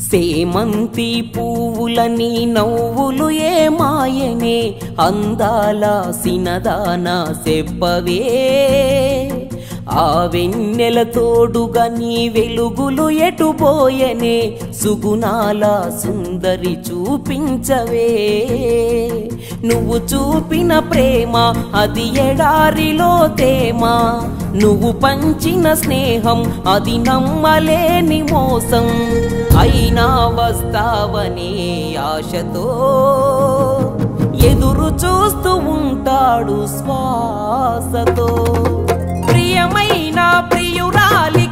సేమంతి పువ్వులని నవ్వులు ఏమాయనే అందాల సినదాన చెప్పవే ఆ వెన్నెల తోడుగా నీ వెలుగులు ఎటుపోయనే సుగుణాల సుందరి చూపించవే నువ్వు చూపిన ప్రేమ అది ఎడారిలో తేమ నువ్వు పంచిన స్నేహం అది నమ్మలేని మోసం అయినా వస్తావనే ఆశతో ఎదురు చూస్తూ ఉంటాడు శ్వాసతో ప్రియమైన ప్రియురాలి